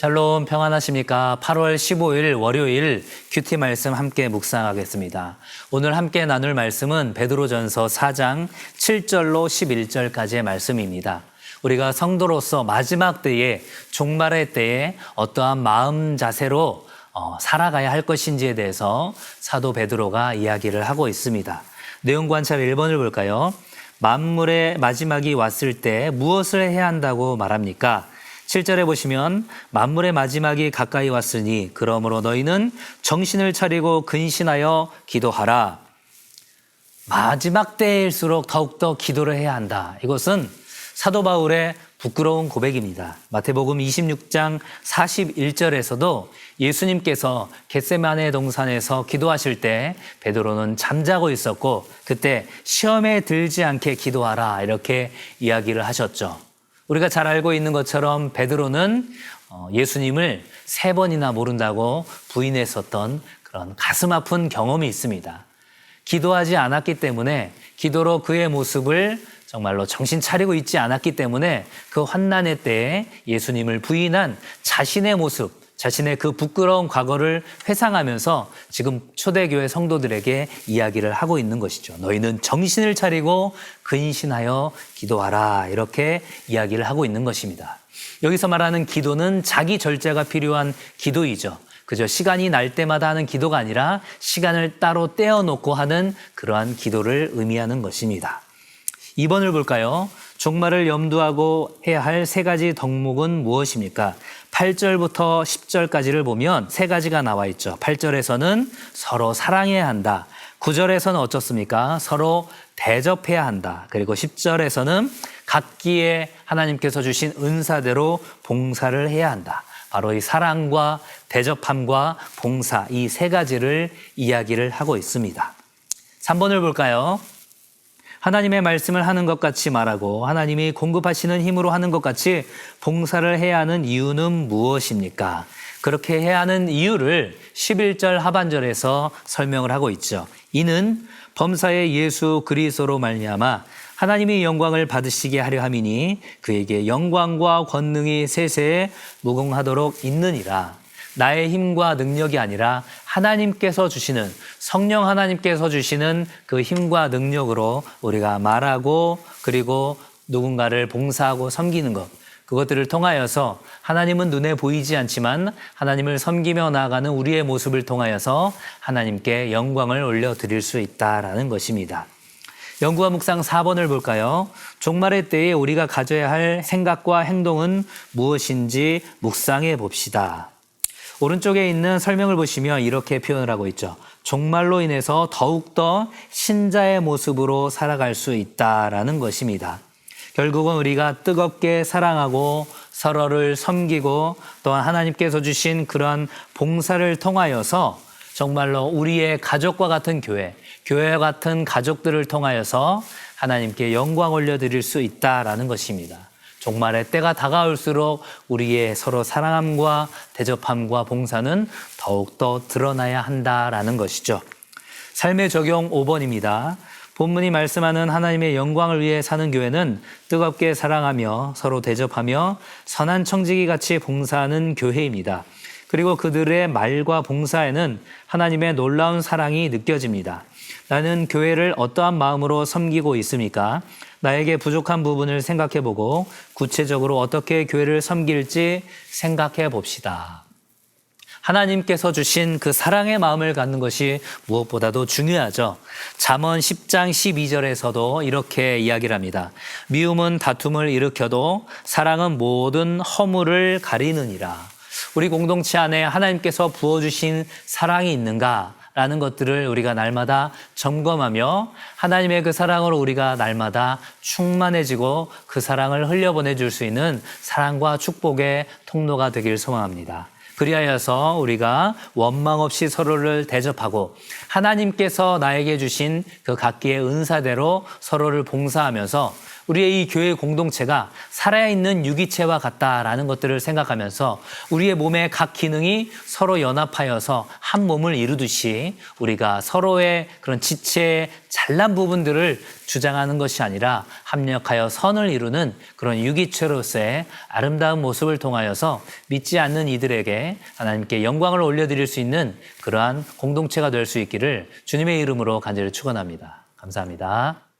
샬롬 평안하십니까? 8월 15일 월요일 큐티 말씀 함께 묵상하겠습니다. 오늘 함께 나눌 말씀은 베드로전서 4장 7절로 11절까지의 말씀입니다. 우리가 성도로서 마지막 때에 종말의 때에 어떠한 마음 자세로 살아가야 할 것인지에 대해서 사도 베드로가 이야기를 하고 있습니다. 내용 관찰 1번을 볼까요? 만물의 마지막이 왔을 때 무엇을 해야 한다고 말합니까? 7절에 보시면 만물의 마지막이 가까이 왔으니 그러므로 너희는 정신을 차리고 근신하여 기도하라. 마지막 때일수록 더욱더 기도를 해야 한다. 이것은 사도 바울의 부끄러운 고백입니다. 마태복음 26장 41절에서도 예수님께서 겟세마네 동산에서 기도하실 때 베드로는 잠자고 있었고 그때 시험에 들지 않게 기도하라 이렇게 이야기를 하셨죠. 우리가 잘 알고 있는 것처럼 베드로는 예수님을 3번이나 모른다고 부인했었던 그런 가슴 아픈 경험이 있습니다. 기도하지 않았기 때문에 기도로 그의 모습을 정말로 정신 차리고 있지 않았기 때문에 그 환난의 때에 예수님을 부인한 자신의 모습, 자신의 그 부끄러운 과거를 회상하면서 지금 초대교회 성도들에게 이야기를 하고 있는 것이죠. 너희는 정신을 차리고 근신하여 기도하라 이렇게 이야기를 하고 있는 것입니다. 여기서 말하는 기도는 자기 절제가 필요한 기도이죠. 그저 시간이 날 때마다 하는 기도가 아니라 시간을 따로 떼어놓고 하는 그러한 기도를 의미하는 것입니다. 2번을 볼까요? 종말을 염두하고 해야 할 3가지 덕목은 무엇입니까? 8절부터 10절까지를 보면 3가지가 나와 있죠. 8절에서는 서로 사랑해야 한다. 9절에서는 어떻습니까? 서로 대접해야 한다. 그리고 10절에서는 각기의 하나님께서 주신 은사대로 봉사를 해야 한다. 바로 이 사랑과 대접함과 봉사 이 3가지를 이야기를 하고 있습니다. 3번을 볼까요? 하나님의 말씀을 하는 것 같이 말하고 하나님이 공급하시는 힘으로 하는 것 같이 봉사를 해야 하는 이유는 무엇입니까? 그렇게 해야 하는 이유를 11절 하반절에서 설명을 하고 있죠. 이는 범사의 예수 그리스도로 말미암아 하나님이 영광을 받으시게 하려 함이니 그에게 영광과 권능이 세세에 무궁하도록 있느니라. 나의 힘과 능력이 아니라 하나님께서 주시는 성령 하나님께서 주시는 그 힘과 능력으로 우리가 말하고 그리고 누군가를 봉사하고 섬기는 것 그것들을 통하여서 하나님은 눈에 보이지 않지만 하나님을 섬기며 나아가는 우리의 모습을 통하여서 하나님께 영광을 올려드릴 수 있다라는 것입니다. 연구와 묵상 4번을 볼까요? 종말의 때에 우리가 가져야 할 생각과 행동은 무엇인지 묵상해 봅시다. 오른쪽에 있는 설명을 보시면 이렇게 표현을 하고 있죠. 종말로 인해서 더욱더 신자의 모습으로 살아갈 수 있다라는 것입니다. 결국은 우리가 뜨겁게 사랑하고 서로를 섬기고 또한 하나님께서 주신 그러한 봉사를 통하여서 정말로 우리의 가족과 같은 교회와 같은 가족들을 통하여서 하나님께 영광 올려드릴 수 있다라는 것입니다. 종말의 때가 다가올수록 우리의 서로 사랑함과 대접함과 봉사는 더욱더 드러나야 한다라는 것이죠. 삶의 적용 5번입니다. 본문이 말씀하는 하나님의 영광을 위해 사는 교회는 뜨겁게 사랑하며 서로 대접하며 선한 청지기 같이 봉사하는 교회입니다. 그리고 그들의 말과 봉사에는 하나님의 놀라운 사랑이 느껴집니다. 나는 교회를 어떠한 마음으로 섬기고 있습니까? 나에게 부족한 부분을 생각해보고 구체적으로 어떻게 교회를 섬길지 생각해 봅시다. 하나님께서 주신 그 사랑의 마음을 갖는 것이 무엇보다도 중요하죠. 잠언 10장 12절에서도 이렇게 이야기를 합니다. 미움은 다툼을 일으켜도 사랑은 모든 허물을 가리느니라. 우리 공동체 안에 하나님께서 부어주신 사랑이 있는가? 라는 것들을 우리가 날마다 점검하며 하나님의 그 사랑으로 우리가 날마다 충만해지고 그 사랑을 흘려보내줄 수 있는 사랑과 축복의 통로가 되길 소망합니다. 그리하여서 우리가 원망 없이 서로를 대접하고 하나님께서 나에게 주신 그 각기의 은사대로 서로를 봉사하면서 우리의 이 교회 공동체가 살아있는 유기체와 같다라는 것들을 생각하면서 우리의 몸의 각 기능이 서로 연합하여서 한 몸을 이루듯이 우리가 서로의 그런 지체의 잘난 부분들을 주장하는 것이 아니라 합력하여 선을 이루는 그런 유기체로서의 아름다운 모습을 통하여서 믿지 않는 이들에게 하나님께 영광을 올려드릴 수 있는 그러한 공동체가 될 수 있기를 주님의 이름으로 간절히 축원합니다. 감사합니다.